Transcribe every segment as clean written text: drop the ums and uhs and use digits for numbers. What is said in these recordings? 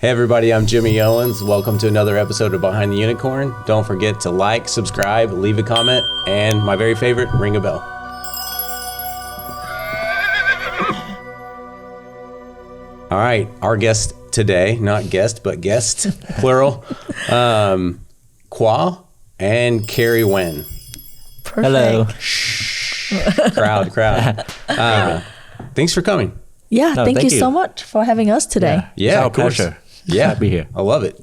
Hey everybody, I'm Jimmy Owens. Welcome to another episode of Behind the Unicorn. Don't forget to like, subscribe, leave a comment, and my very favorite, ring a bell. All right, our guest today, not guest, but guest, plural, Khoa and Kerry Nguyen. Perfect. Hello. Crowd. Thanks for coming. Yeah, No, thank you so much for having us today. Yeah, it's our of course. pleasure. Yeah, to be here. I love it.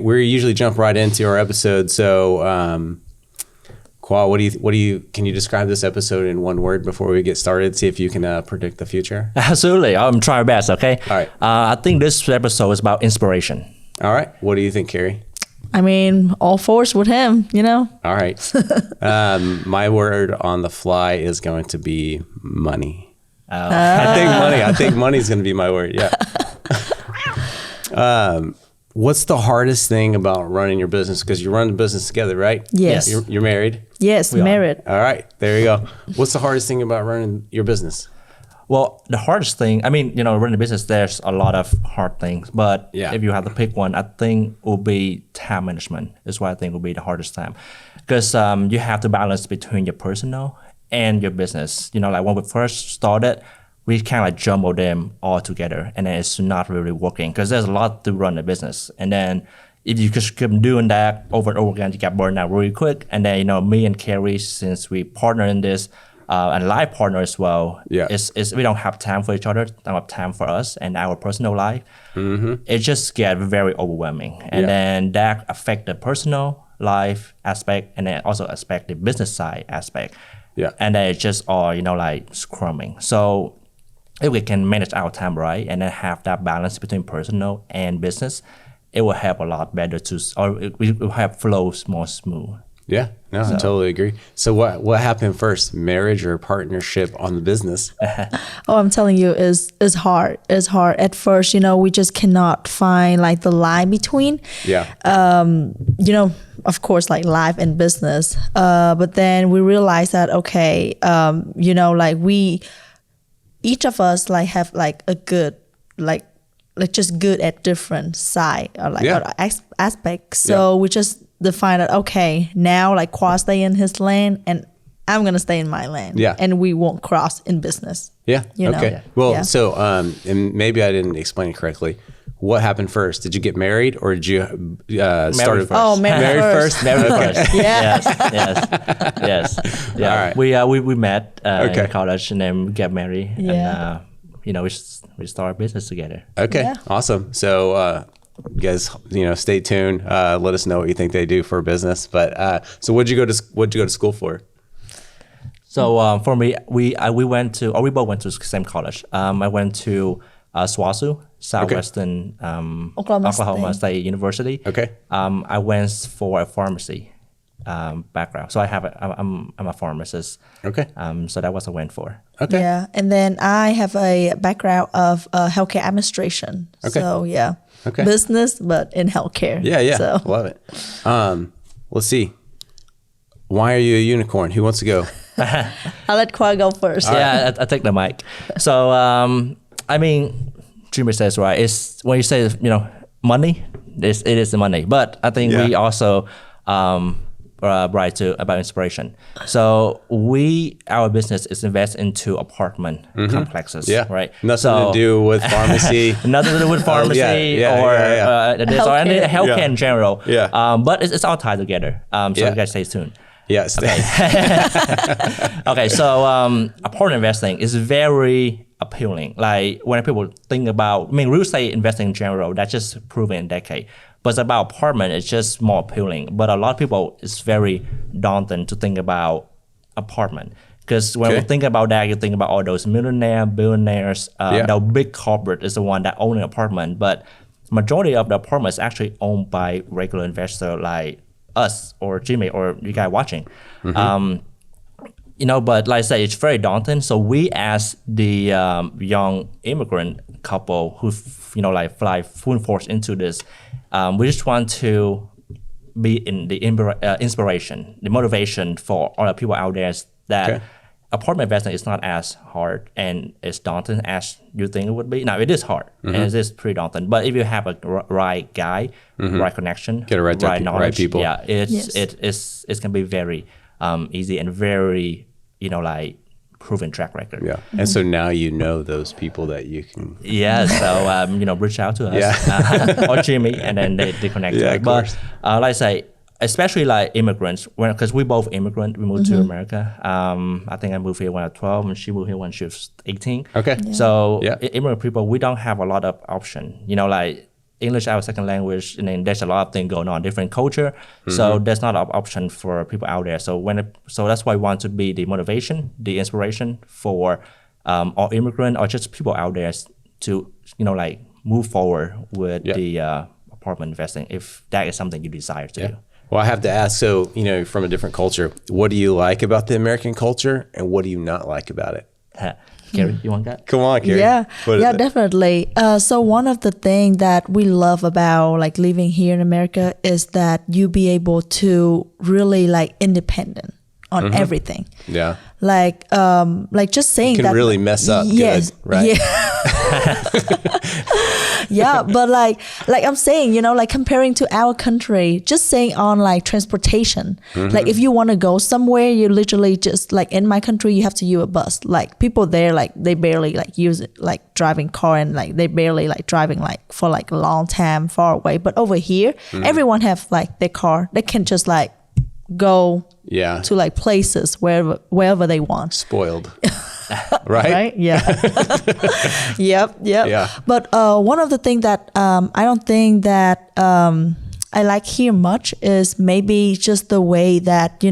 We usually jump right into our episode. So, Khoa, can you describe this episode in one word before we get started? See if you can predict the future. Absolutely. I'm trying my best, okay? All right. I think this episode is about inspiration. All right. What do you think, Kerry? I mean, all force with him, you know? All right. My word on the fly is going to be money. I think money is going to be my word. Yeah. What's the hardest thing about running your business? Because you run the business together, right? Yes. You're married? Yes, We are. married. All right. There you go. What's the hardest thing about running your business? Well, the hardest thing, running a business, there's a lot of hard things. But Yeah. if you have to pick one, I think will be time management is what I think will be the hardest time. Because you have to balance between your personal and your business. Like when we first started, we kind of like jumble them all together, and then it's not really working because there's a lot to run a business. And then if you just keep doing that over and over again, you get burned out really quick. And then me and Kerry, since we partner in this and life partner as well, it's we don't have time for each other, don't have time for us and our personal life. Mm-hmm. It just gets very overwhelming, and then that affect the personal life aspect, and then also affect the business side aspect. Yeah, and then it's just all like scrumming. So if we can manage our time right and then have that balance between personal and business, it will help a lot better we will have flows more smooth. Yeah, no, I totally agree. So what happened first, marriage or partnership on the business? Oh, I'm telling you, it's hard. It's hard. At first, we just cannot find like the line between. Yeah. Of course, like life and business. But then we realized that, okay, each of us like have like a good, like just good at different side or like or aspects. So we just define that, okay, now like Khoa stay in his lane and I'm gonna stay in my lane. Yeah. And we won't cross in business. Yeah. Okay. Yeah. Well, so and maybe I didn't explain it correctly. What happened first? Did you get married or did you start first? Oh, married first. Married first. Yeah. Yes. Yeah. All right. We met in college and then we got married. Yeah. And we started a business together. Okay. Yeah. Awesome. So you guys, stay tuned. Let us know what you think they do for business. But so what'd you go to school for? So for me, we both went to the same college. I went to SWASU, Southwestern Oklahoma State University. Okay. I went for a pharmacy background, so I'm a pharmacist. Okay. So that was I went for. Okay. Yeah. And then I have a background of healthcare administration. Okay. So yeah. Okay. Business, but in healthcare. Yeah. So. Love it. Let's see. Why are you a unicorn? Who wants to go? I'll let Khoa go first. Yeah, I take the mic. So Jimmy says right. It's when you say money, it is the money. But I think we also about inspiration. So our business is invest into apartment complexes. Yeah. Right. Nothing to do with pharmacy. Nothing to do with pharmacy healthcare in general. Yeah. But it's all tied together. So you guys stay tuned. Yes. Okay, so apartment investing is very appealing. Like when people think about, real estate investing in general, that's just proven in a decade. But it's about apartment, it's just more appealing. But a lot of people, it's very daunting to think about apartment. Because when we think about that, you think about all those millionaires, billionaires, the big corporate is the one that own an apartment. But majority of the apartment is actually owned by regular investor like us or Jimmy or you guys watching. But like I say, it's very daunting. So we as the young immigrant couple who fly full force into this, we just want to be in the inspiration, the motivation for all the people out there that apartment investing is not as hard and as daunting as you think it would be. Now it is hard and it is pretty daunting. But if you have a right guy, right connection, Get a right knowledge, right people. yeah, it's gonna be very easy and very like proven track record. Yeah. And so now you know those people that you can. Yeah, so reach out to us or Jimmy, and then they connect. Yeah, us. of But course. like I say, especially like immigrants, because we both immigrant, we moved to America. I think I moved here when I was 12, and she moved here when she was 18. Okay. So Yeah. immigrant people, we don't have a lot of option. Like English our second language, and then there's a lot of things going on, different culture. So there's not an option for people out there. So so that's why we want to be the motivation, the inspiration for all immigrant or just people out there to like move forward with the apartment investing if that is something you desire to do. Well, I have to ask, so, from a different culture, what do you like about the American culture and what do you not like about it? Kerry, you want that? Come on, Kerry. Yeah, What is it? definitely. So one of the things that we love about like living here in America is that you be able to really like independent on everything. Yeah. Like just saying Can that really mess up yes, good, right? Yeah. Yeah, but like I'm saying, like comparing to our country, just saying on like transportation, like if you want to go somewhere, you literally just like in my country, you have to use a bus. Like people there, like they barely like use it, like driving car, and like they barely like driving like for like a long time far away. But over here, everyone have like their car. They can just like go Yeah. to like places wherever they want. Spoiled. Right? Right? Yeah. Yep. Yeah. But one of the things that I don't think that I like here much is maybe just the way that,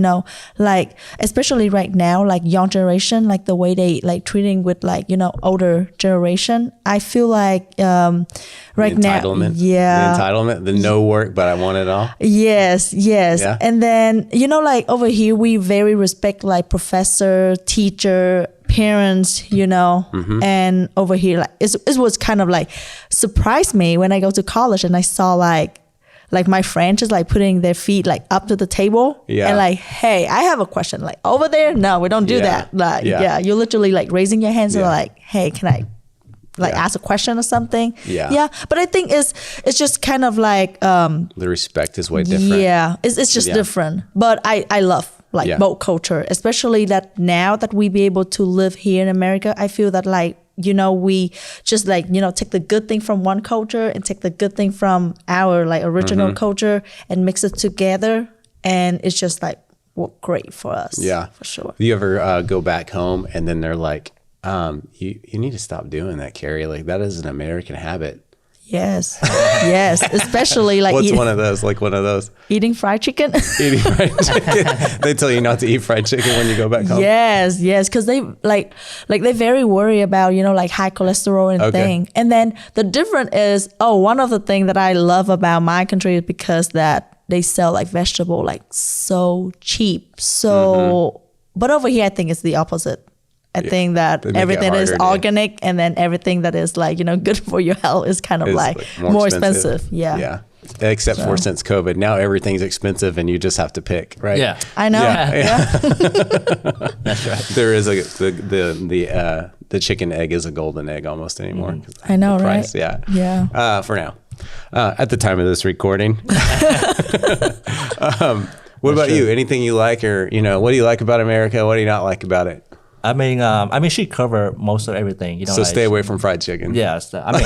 like, especially right now, like young generation, like the way they like treating with like, older generation. I feel like right now. Entitlement. Yeah. The entitlement, the no work, but I want it all. Yes. Yeah. And then, like over here, we very respect like professor, teacher, parents, and over here, like it was kind of like surprised me when I go to college and I saw like my friends just like putting their feet like up to the table and like, hey, I have a question. Like over there, no, we don't do that. Like, you're literally like raising your hands and like, hey, can I like ask a question or something? Yeah. But I think it's just kind of like The respect is way different. Yeah, it's just different. But I love like both culture, especially that now that we be able to live here in America. I feel that like, we just like, take the good thing from one culture and take the good thing from our like original culture and mix it together. And it's just like work great for us. Yeah, for sure. You ever go back home and then they're like, you need to stop doing that, Kerry. Like that is an American habit. Yes. Yes. Especially like What's one of those? Like one of those? Eating fried chicken. Eating fried chicken. They tell you not to eat fried chicken when you go back home. Yes. Because they like they very worry about, like high cholesterol and thing. And then the difference is, one of the things that I love about my country is because that they sell like vegetable like so cheap. So, but over here, I think it's the opposite. I think that everything that is organic and then everything that is like, good for your health is kind of like more expensive. Yeah. Yeah. Except for since COVID, now everything's expensive and you just have to pick, right? Yeah. I know. Yeah. That's right. There is the chicken egg is a golden egg almost anymore. I know, the right? price, yeah. Yeah. For now. At the time of this recording. What about you? Anything you like or, what do you like about America? What do you not like about it? I mean, she covered most of everything. So stay away from fried chicken. Yes, I mean,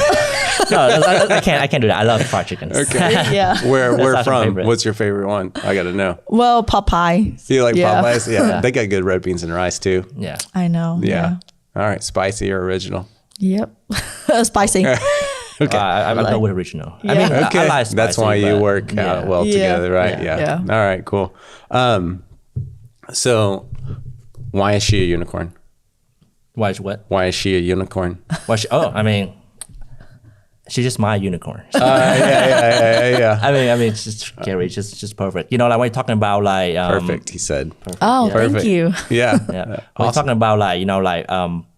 no, I can't do that. I love fried chicken. Okay. Yeah. Where from? What's your favorite one? I got to know. Well, Popeye. Do you like Popeyes? Yeah. They got good red beans and rice too. Yeah. I know. Yeah. All right. Spicy or original? Yep. Spicy. Okay. I go with original. Yeah. I mean, Okay. I like spicy, that's why you work well together, right? Yeah. All right. Cool. So, why is she a unicorn? Why is what? Why is she a unicorn? I mean, she's just my unicorn. Yeah. I mean, it's just Kerry, just perfect. Like when you're talking about like Perfect, he said. Oh, Perfect. thank you. Yeah. Yeah. When you're talking about like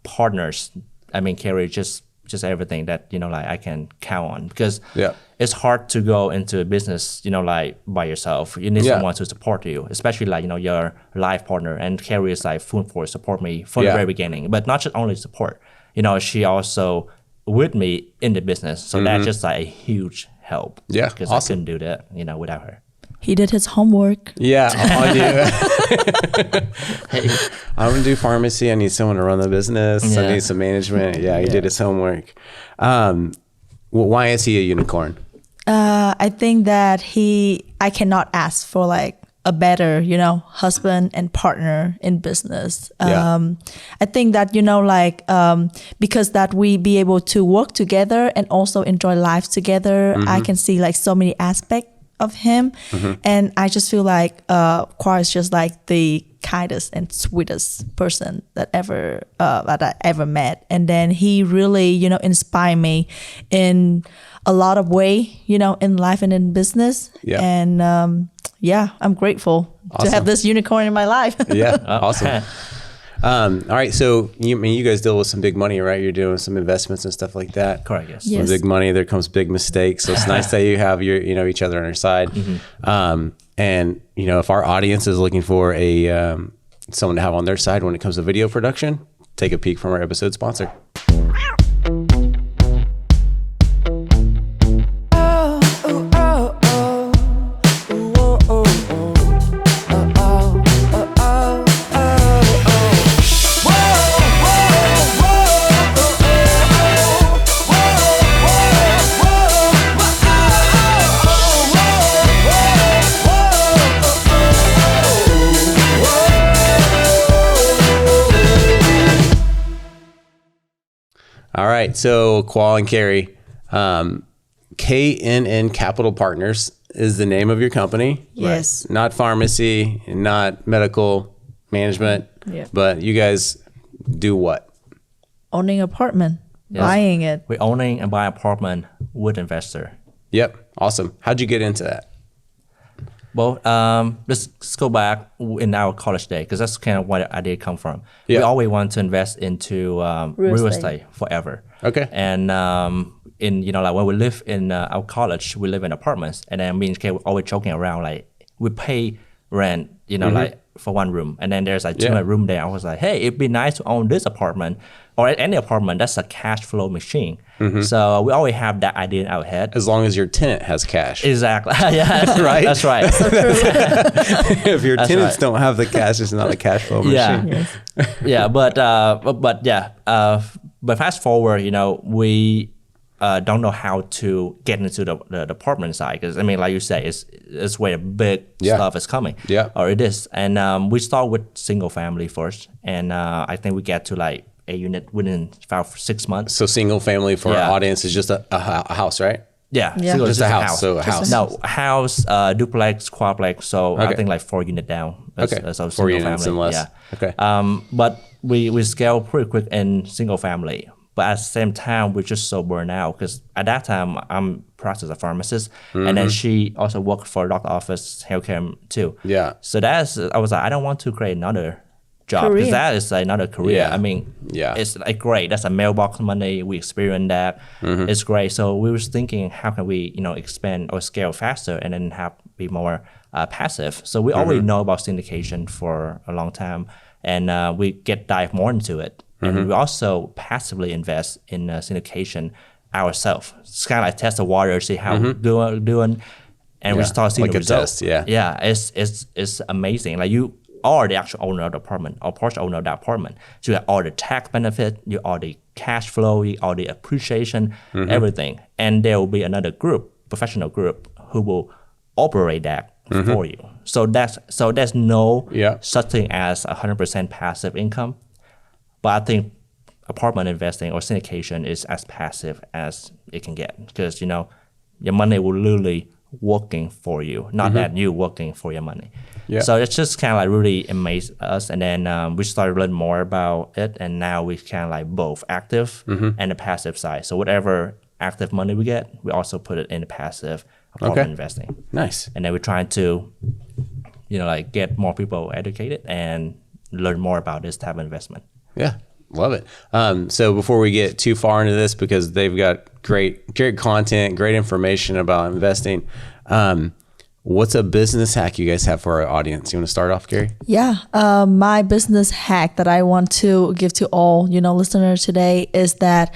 partners, I mean, Kerry, she's just everything that like I can count on, because Yeah. it's hard to go into a business like by yourself. You need someone to support you, especially like your life partner. And Kerry is like full force support me from the very beginning, but not just only support. She also with me in the business, so that's just like a huge help. Yeah, because awesome. I couldn't do that without her. He did his homework. Yeah, I do. Hey, I'm gonna do pharmacy. I need someone to run the business. I need some management. Yeah, he did his homework. Why is he a unicorn? I think that I cannot ask for like a better, husband and partner in business. I think that, because that we be able to work together and also enjoy life together, I can see like so many aspects of him. And I just feel like Khoa is just like the kindest and sweetest person that I ever met. And then he really, inspired me in a lot of way, in life and in business. Yeah. And I'm grateful to have this unicorn in my life. Yeah, awesome. All right, so you guys deal with some big money, right? You're doing some investments and stuff like that. Correct. Yes. Yeah. With big money, there comes big mistakes. So it's nice that you have each other on your side. And if our audience is looking for someone to have on their side when it comes to video production, take a peek from our episode sponsor. All right, so Khoa and Kerry, KNN Capital Partners is the name of your company. Yes. Right? Not pharmacy, not medical management, but you guys do what? Owning apartment, buying it. We're owning and buying apartment with investor. Yep, awesome. How'd you get into that? Well, let's go back in our college day, because that's kind of where the idea come from. Yeah. We always want to invest into real estate forever. Okay. And when we live in our college, we live in apartments, and then me and Kay were always joking around like we pay rent, like for one room, and then there's like 200 room there. I was like, hey, it'd be nice to own this apartment or any apartment that's a cash flow machine. So we always have that idea in our head. As long as your tenant has cash. Exactly. Yeah, right? That's right. If your tenants don't have the cash, it's not a cash flow machine. Yeah. But fast forward, we don't know how to get into the apartment side, because like you say, it's where big stuff is coming. Yeah. Or it is, and we start with single family first, and I think we get to like a unit within about 6 months. So single family for our audience is just a house, right? Yeah. Yeah. Just a house. So a house. No, house, duplex, quadplex. So I think like 4 unit down. Okay. So 4 units family. and less. Yeah. Okay. But we scale pretty quick in single family. But at the same time, we're just so burned out, because at that time I'm practiced as a pharmacist, and then she also worked for a doctor office, healthcare too. Yeah. So I was like, I don't want to create another job, because that is like another career. Yeah. It's like great. That's a mailbox money. We experience that. It's great. So we was thinking, how can we expand or scale faster, and then be more passive. So we already know about syndication for a long time, and we dive more into it. And we also passively invest in syndication ourselves. It's kind of like test the water, see how we're doing, and we start seeing like the a results. test, Yeah, it's amazing. Like you are the actual owner of the apartment, or partial owner of the apartment. So you have all the tax benefit, you all the cash flow, you all the appreciation, everything. And there will be another group, professional group, who will operate that for you. So there's no such thing as 100% passive income. But I think apartment investing or syndication is as passive as it can get, because your money will literally working for you, not that you working for your money. Yeah. So it's just kind of like really amazed us, and then we started learning more about it, and now we kind of like both active and the passive side. So whatever active money we get, we also put it in the passive apartment investing. Nice. And then we're trying to, get more people educated and learn more about this type of investment. Yeah. Love it. So before we get too far into this, because they've got great content, great information about investing. What's a business hack you guys have for our audience? You want to start off, Kerry? Yeah. My business hack that I want to give to all, listeners today is that,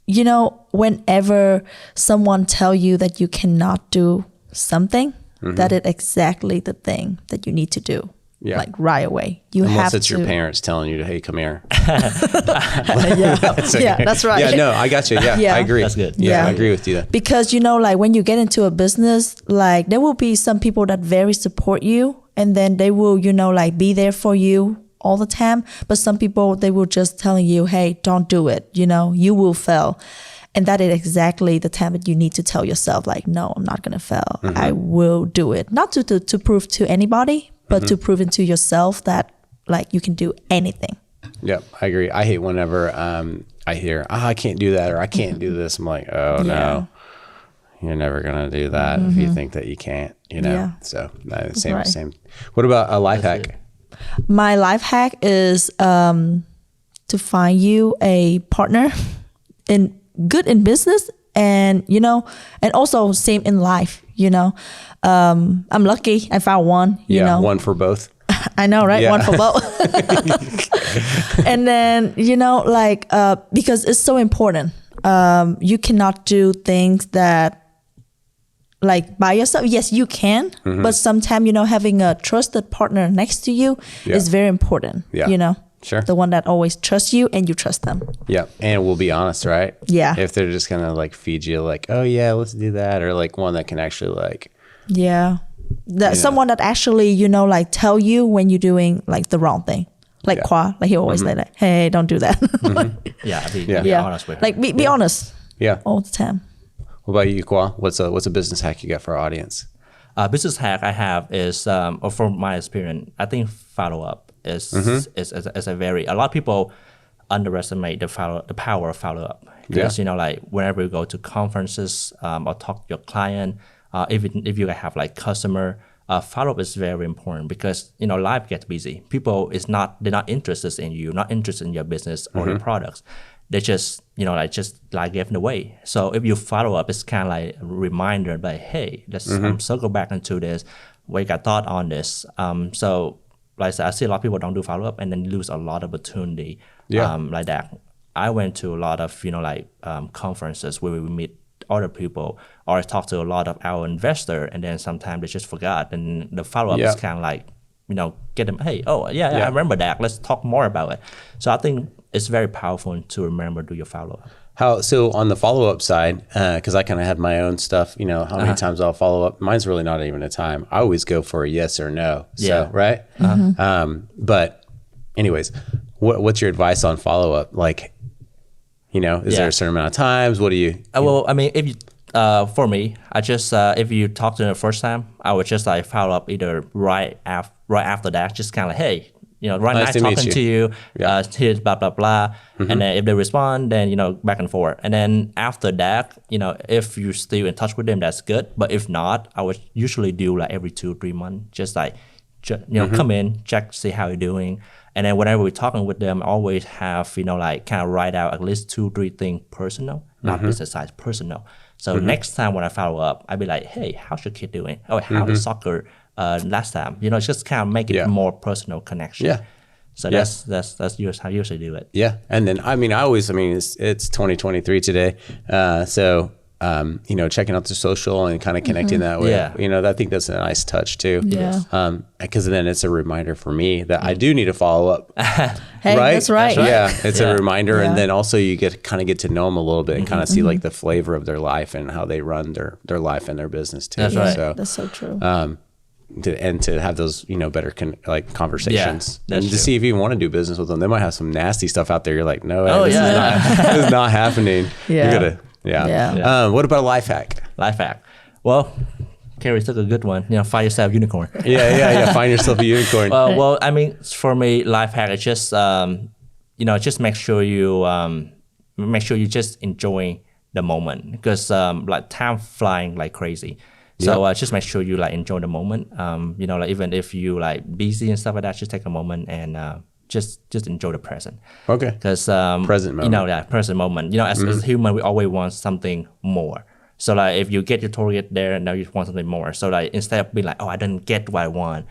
whenever someone tell you that you cannot do something, that is exactly the thing that you need to do. Yeah. Like right away. Unless it's your parents telling you to, hey, come here. Yeah, that's right. Yeah, no, I got you. Yeah, I agree. That's good. Yeah, I agree with you. Because, when you get into a business, like there will be some people that very support you and then they will, be there for you all the time. But some people, they will just telling you, hey, don't do it. You will fail. And that is exactly the time that you need to tell yourself, like, no, I'm not going to fail. I will do it. Not to prove to anybody, but to prove it to yourself that like you can do anything. Yep, I agree. I hate whenever I hear, I can't do that or I can't do this. I'm like, no, you're never going to do that if you think that you can't, Yeah. So same. What about a life hack? My life hack is to find you a partner good in business and, and also same in life, I'm lucky I found one, you know. One for both. I know, right? Yeah. One for both. And then, because it's so important. You cannot do things that like by yourself. Yes, you can. But sometimes, having a trusted partner next to you is very important, Sure. The one that always trusts you and you trust them. Yeah. And we'll be honest, right? Yeah. If they're just going to like feed you like, oh yeah, let's do that. Or like one that can actually like. Yeah. Someone that actually, like tell you when you're doing like the wrong thing. Like Khoa, like he always say like, hey, don't do that. Be honest with her. Like be honest. Yeah. All the time. What about you, Khoa? What's a business hack you got for our audience? Business hack I have is, or from my experience, I think follow up is a very, a lot of people underestimate the power of follow up. Because like whenever you go to conferences or talk to your client, if you have like customer, follow up is very important because life gets busy. People they're not interested in you, not interested in your business or your products. They just like giving away. So if you follow up, it's kind of like a reminder, like, hey, let's circle back into this. We got thought on this. So like I said, I see a lot of people don't do follow up and then lose a lot of opportunity like that. I went to a lot of conferences where we meet other people or talk to a lot of our investor, and then sometimes they just forgot. And the follow up is kind of like get them. Hey, I remember that. Let's talk more about it. So I think it's very powerful to remember do your follow up. So on the follow up side, because I kind of have my own stuff. How many times I'll follow up. Mine's really not even a time. I always go for a yes or no. So right. But anyways, what's your advice on follow up? Like, is there a certain amount of times? What do you? Well, I mean, if you, for me, I just if you talk to them the first time, I would just like follow up either right after that, just kind of like, hey, nice talking to you. Here's blah blah blah, and then if they respond, then back and forth, and then after that, if you're still in touch with them, that's good. But if not, I would usually do like every 2-3 months, just like come in, check, see how you're doing. And then whenever we're talking with them, I always have, like kind of write out at least 2-3 things personal, not business side, personal. So next time when I follow up, I'd be like, hey, how's your kid doing? Oh, how is soccer last time? Just kind of make it more personal connection. Yeah. So that's how I usually do it. Yeah. And then, it's 2023 today. So, checking out the social and kind of connecting that way. Yeah. I think that's a nice touch too. Yeah. Because then it's a reminder for me that I do need to follow up. Hey, right? That's right. Yeah. It's a reminder. And then also you get to know them a little bit and kind of see like the flavor of their life and how they run their life and their business too. That's right. So, that's so true. To have those, better conversations Yeah, and to true. see if you want to do business with them. They might have some nasty stuff out there. You're like, no, this is not happening. Yeah. You're gonna, Yeah. What about a life hack? Life hack. Well, Kerry took a good one. Find yourself a unicorn. Yeah. Find yourself a unicorn. Well, I mean, for me, life hack is just, just make sure you just enjoy the moment because like time flying like crazy. So just make sure you like enjoy the moment. Like even if you like busy and stuff like that, just take a moment and just enjoy the present. Okay. Because Present moment. You know, present moment. You know, as human, we always want something more. So like if you get your target there and now you want something more. So like instead of being like, oh, I didn't get what I want,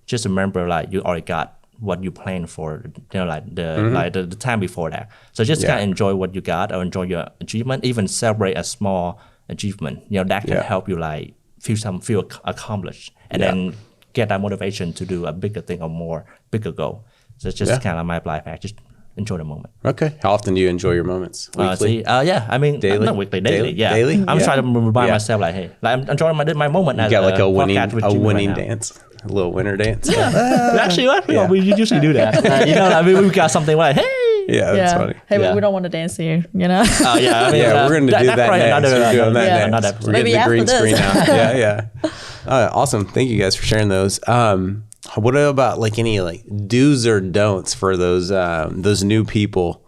just remember like you already got what you planned for. You know, like the time before that. So just kind of enjoy what you got or enjoy your achievement. Even celebrate a small achievement. You know, that can help you like feel accomplished and then get that motivation to do a bigger thing or bigger goal. So it's just kind of my life hack. Just enjoy the moment. Okay. How often do you enjoy your moments? Weekly? I mean, daily? not weekly, daily. Yeah. Daily? I'm trying to remind myself like, hey, like I'm enjoying my moment. You as got like a winning right dance, a little winner dance. Actually, we usually do that. You know, I mean, we got something like, hey. Yeah, that's funny. Hey, but we don't want to dance here, you know? Oh, yeah. I mean, Yeah, we're going to do that next. We're doing that next. Another episode. We're Maybe getting the green after screen this. out. Yeah. Awesome. Thank you guys for sharing those. What about like any like do's or don'ts for those new people,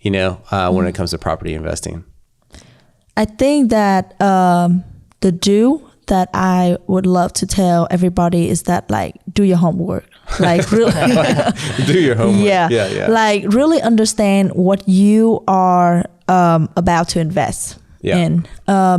you know, when it comes to property investing? I think that the do that I would love to tell everybody is that like do your homework. Like really Do your homework. yeah. Like really understand what you are about to invest in.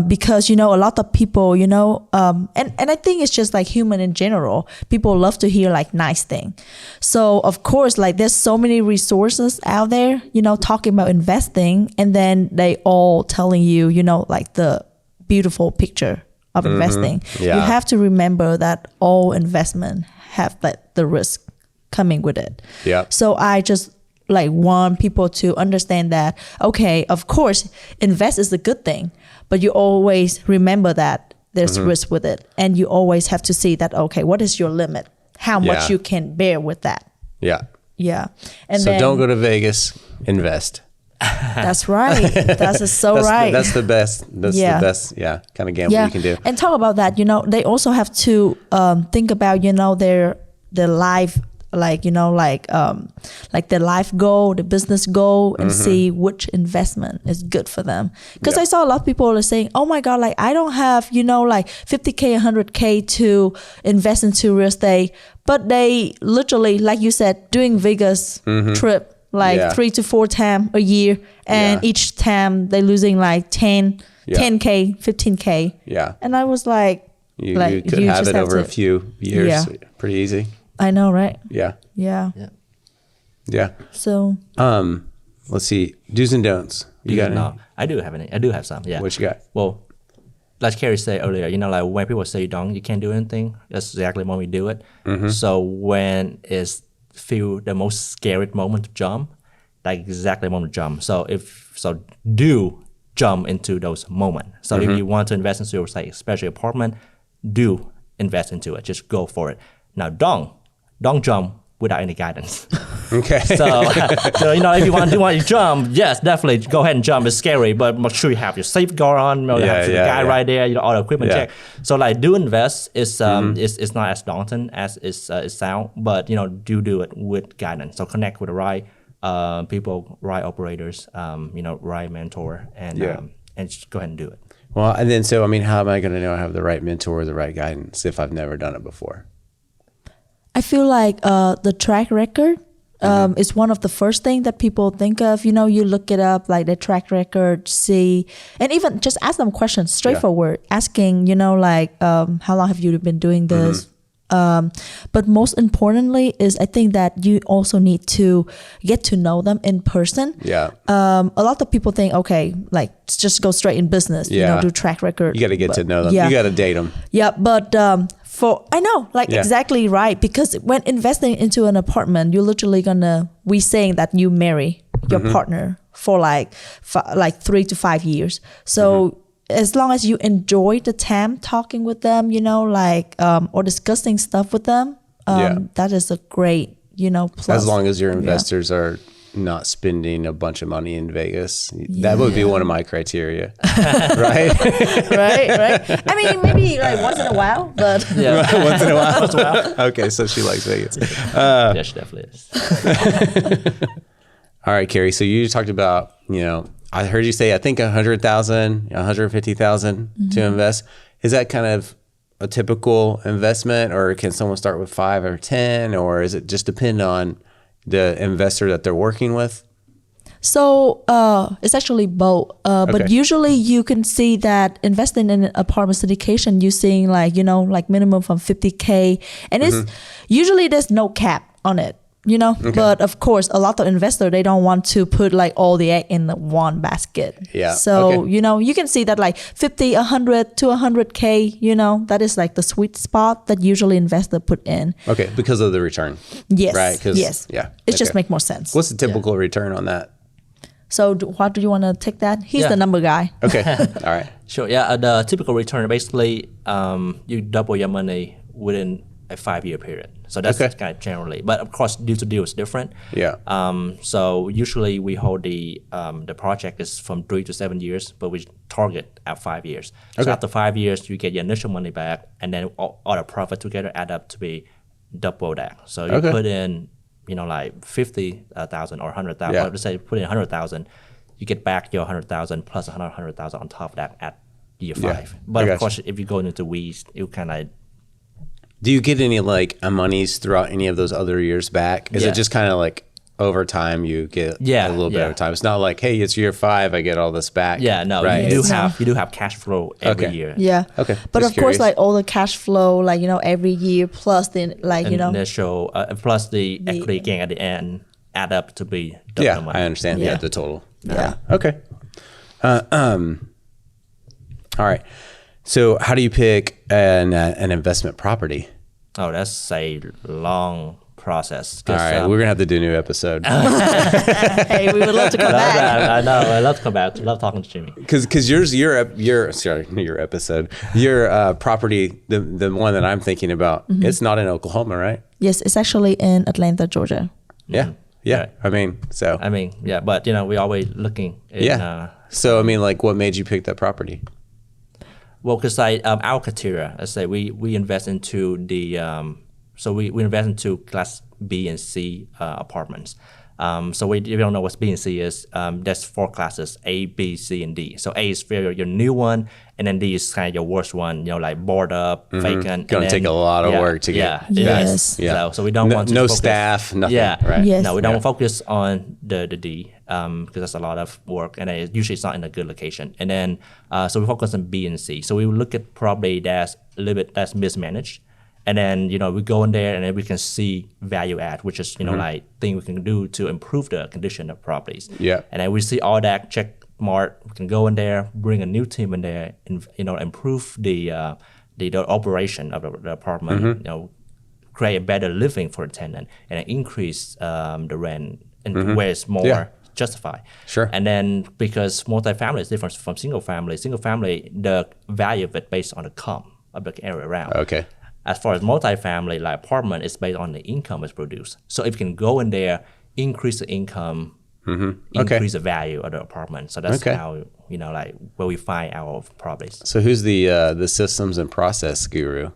Because, you know, a lot of people, you know, and I think it's just like human in general. People love to hear like nice thing. So of course, like there's so many resources out there, you know, talking about investing, and then they all telling you, you know, like the beautiful picture of investing. Yeah. You have to remember that all investment have like the risk coming with it. Yeah. So I just like want people to understand that, okay, of course, invest is a good thing, but you always remember that there's risk with it. And you always have to see that, okay, what is your limit? How much you can bear with that. Yeah. Yeah. And So then, don't go to Vegas, invest. That's right. That's right. That's the best. That's the best. Yeah. Kind of gamble you can do. And talk about that, you know, they also have to think about, you know, their life, like, you know, like their life goal, the business goal, and see which investment is good for them. Because I saw a lot of people are saying, oh my God, like I don't have, you know, like 50K, 100K to invest into real estate, but they literally, like you said, doing Vegas trip, like 3 to 4 times a year, and each time they're losing like 10K, 15K. Yeah. And I was like, You could have it over a few years. Pretty easy. I know, right? Yeah. Yeah. So let's see. Do's and don'ts. You got any? No, I do have some. Yeah. What you got? Well, like Kerry said earlier, you know, like when people say you can't do anything, that's exactly when we do it. So when it's feel the most scary moment to jump, like exactly the moment to jump. So do jump into those moments. So if you want to invest into your site, especially apartment, do invest into it. Just go for it. Now don't jump without any guidance. Okay. So you know, if you want to jump, yes, definitely go ahead and jump. It's scary, but make sure you have your safeguard on. You know, you have the guy right there. You know, all the equipment check. So like, do invest. It's not as daunting as it sounds, but you know, do it with guidance. So connect with the right people, right operators, you know, right mentor, and just go ahead and do it. Well, and then so I mean, how am I going to know I have the right mentor or the right guidance if I've never done it before? I feel like the track record is one of the first things that people think of. You know, you look it up, like the track record, see, and even just ask them questions, straightforward, asking, you know, like, how long have you been doing this? But most importantly is I think that you also need to get to know them in person. Yeah. A lot of people think, okay, like just go straight in business, you know, do track record. You got to get to know them. Yeah. You got to date them. Yeah, but I know, like exactly right. Because when investing into an apartment, you're literally we saying that you marry your partner for like 3 to 5 years. So as long as you enjoy the time talking with them, you know, like or discussing stuff with them, that is a great, you know, plus. As long as your investors are not spending a bunch of money in Vegas, that would be one of my criteria, right? right. I mean, maybe like once in a while, but once in a while. Okay, so she likes Vegas. Yeah, she definitely is. All right, Kerry. So you talked about, you know, I heard you say, I think 100,000, 150,000 to invest. Is that kind of a typical investment, or can someone start with 5 or 10, or is it just depend on the investor that they're working with? So it's actually both. But usually you can see that investing in apartment syndication using like minimum from 50K. And it's usually there's no cap on it, But of course, a lot of investors, they don't want to put like all the egg in one basket. Yeah. So, you can see that like 50, 100, 200K, that is like the sweet spot that usually investor put in. Okay. Because of the return. Yes. Right. Yes. Yeah. It just make more sense. What's the typical return on that? So what do you want to take that? He's the number guy. Okay. All right. Sure. Yeah. The typical return, basically, you double your money within a 5-year period. So that's kind of generally. But of course, deal to deal is different. Yeah. So usually we hold the project is from 3 to 7 years, but we target at 5 years. So after 5 years, you get your initial money back, and then all the profit together add up to be double that. So you put in, like 50,000 or 100,000. Yeah. Let's say you put in 100,000, you get back your 100,000 plus 100,000 on top of that at year 5. But of course, if you go into weeds, you kind of. Do you get any like monies throughout any of those other years back? Is it just kind of like over time you get a little bit of time? It's not like, hey, it's year 5, I get all this back. Yeah, no, right? you do have cash flow every year. Yeah. Okay. But Just of course, curious. like all the cash flow, like, every year plus the Initial, plus the equity gain at the end add up to be double the money. I understand. Yeah, the total. Yeah. Okay. All right. So how do you pick an investment property? Oh, that's a long process. All right, we're gonna have to do a new episode Hey, we would love to come back. I know. I love to come back. I love talking to Jimmy. because your episode, your property, the one that I'm thinking about, it's not in Oklahoma, right? Yes, it's actually in Atlanta, Georgia. Yeah. Yeah. Right. I mean, so But we're always looking. So I mean, like, what made you pick that property? Well, because our criteria, let's say we invest into the we invest into class B and C apartments. So if you don't know what B and C is, there's 4 classes: A, B, C, and D. So A is your new one, and then D is kind of your worst one. Like board up, vacant. Gonna take a lot of work to get. Yes. So we don't want to no focus, staff, nothing. Yeah. Right. Yes. No, we don't focus on the D because that's a lot of work, and usually it's not in a good location. And then so we focus on B and C. So we look at property that's a little bit that's mismanaged. And then, we go in there and then we can see value add, which is, like thing we can do to improve the condition of properties. Yeah. And then we see all that, check mark, we can go in there, bring a new team in there, and, improve the operation of the apartment, create a better living for the tenant, and increase the rent and where it's more justified. Sure. And then because multifamily is different from single family, the value of it based on the comp of the area around. Okay. As far as multifamily, like apartment, is based on the income is produced. So if you can go in there, increase the income, increase the value of the apartment. So that's how, like where we find our properties. So who's the systems and process guru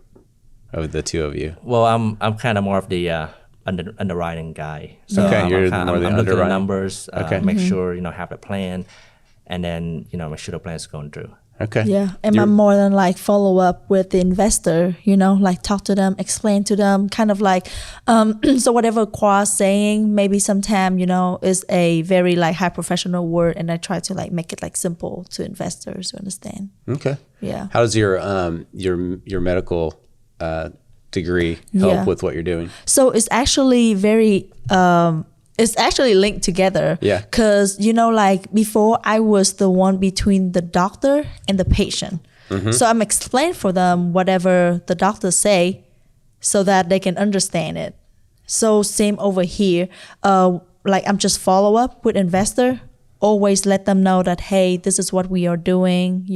of the two of you? Well, I'm kind of more of the underwriting guy. So you're I'm more the looking at the underwriting. numbers, make sure, have a plan, and then, make sure the plan is going through. Okay. Yeah. And I'm more than like follow up with the investor, like talk to them, explain to them, kind of like, so whatever Khoa saying, maybe sometime, is a very like high professional word. And I try to like make it like simple to investors to understand. Okay. Yeah. How does your medical degree help with what you're doing? So it's actually very, it's actually linked together. Yeah. Because, like before I was the one between the doctor and the patient. So I'm explaining for them whatever the doctors say so that they can understand it. So same over here. Like I'm just follow up with investor. Always let them know that, hey, this is what we are doing,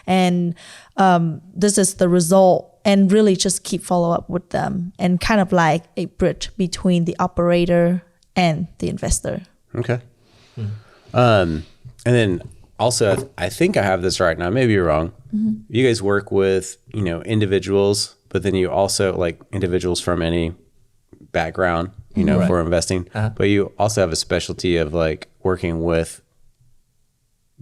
and this is the result. And really just keep follow up with them and kind of like a bridge between the operator and the investor. Okay. And then also, I think I have this right now. Maybe you're wrong. You guys work with, individuals, but then you also like individuals from any background, for investing. But you also have a specialty of like working with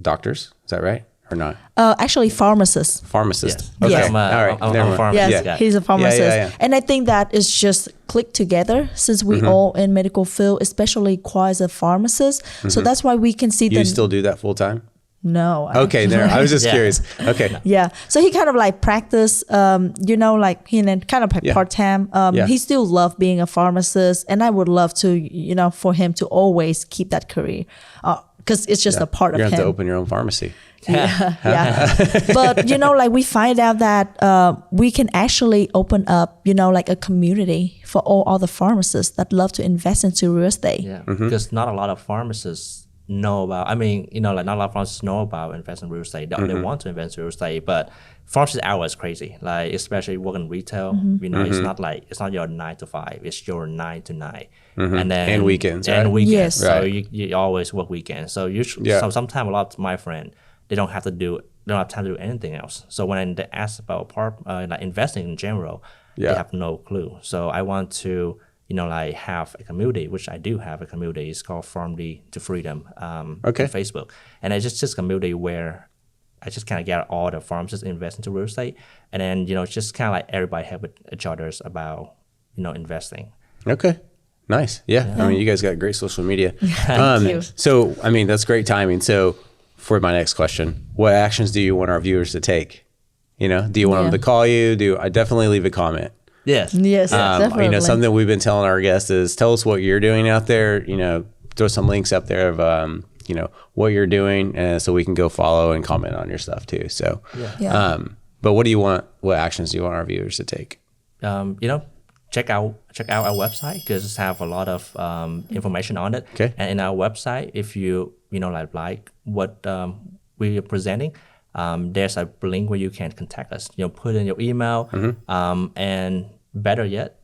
doctors. Is that right? or not? Actually, pharmacist. Pharmacist. Yes. Okay. Yes. I'm All right. a pharmacist. Yes, guy. he's a pharmacist. yeah. And I think that is just click together since we all in medical field, especially Khoa is a pharmacist. So that's why we can see You still do that full time? No. Okay, there. I was just Yeah. curious. Okay. Yeah. So he kind of like practice, like he kind of like Yeah. part-time. Yeah. He still love being a pharmacist, and I would love to, for him to always keep that career, because it's just a part You're of going to have to him. open your own pharmacy. Yeah. But, like we find out that we can actually open up, like a community for all other pharmacists that love to invest into real estate. Yeah, because not a lot of pharmacists know about. I mean, like not a lot of pharmacists know about investing in real estate. They want to invest in real estate, but pharmacist hours is crazy. Like especially working retail, it's not your 9 to 5. It's your 9 to 9, and then And weekends, right? and weekends. Yes. So Right. you always work weekends. So sometimes a lot of my friends they don't have time to do anything else. So when they ask about like investing in general, Yeah. they have no clue. So I want to like have a community, which I do have a community. It's called From D to Freedom Okay. on Facebook. And it's just a community where I just kind of get all the pharmacists invest into real estate. And then, just kind of like everybody help each other about, investing. Okay. Nice. Yeah. I mean, you guys got great social media. Thank you. So, I mean, that's great timing. So, for my next question, what actions do you want our viewers to take? Do you want them to call you? I definitely leave a comment. Yes. Yes, definitely. Something we've been telling our guests is tell us what you're doing out there. Throw some links up there of, what you're doing, so we can go follow and comment on your stuff too. So, Yeah. but what actions do you want our viewers to take? Check out our website because it have a lot of information on it. Okay. And in our website, if you like what we are presenting, there's a link where you can contact us. Put in your email, and better yet,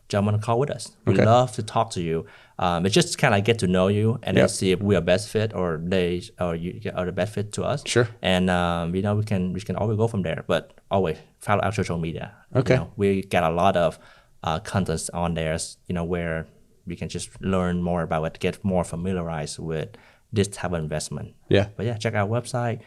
jump on a call with us. We Okay. love to talk to you. It's just kind of get to know you and then see if we are best fit or you are the best fit to us. Sure. And we can always go from there. But always follow our social media. Okay. We got a lot of contents on there, where we can just learn more about it, get more familiarized with this type of investment. Yeah. But yeah, check our website.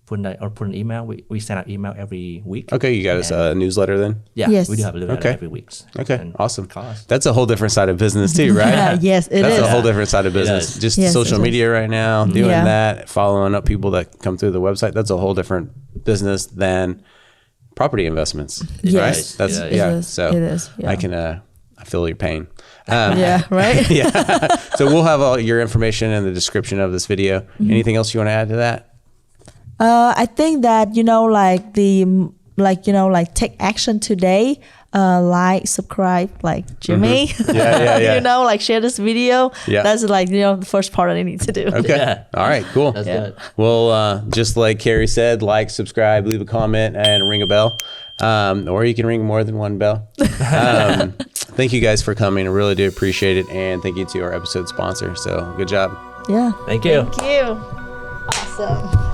Put an email. We send out email every week. Okay. You got us a newsletter then? Yeah, Yes. we do have a newsletter Okay. every week. Okay. And Awesome. call us. That's a whole different side of business too, right? Yeah, yes, it That's is. a whole different side of business. is. Just Yes, social it is. media right now, doing Yeah. that, following up people that come through the website. That's a whole different business than property investments. Yes. Right? That's It yeah. is. So It is, yeah. I can I feel your pain. Yeah, right? So we'll have all your information in the description of this video. Anything else you want to add to that? I think that take action today. Like, subscribe, like Jimmy. Yeah. Share this video. Yeah. That's the first part I need to do. Okay. Yeah. All right, cool. That's good. Well, just like Kerry said, like, subscribe, leave a comment, and ring a bell. Or you can ring more than one bell. Thank you guys for coming. I really do appreciate it. And thank you to our episode sponsor. So good job. Yeah. Thank you. Thank you. Awesome.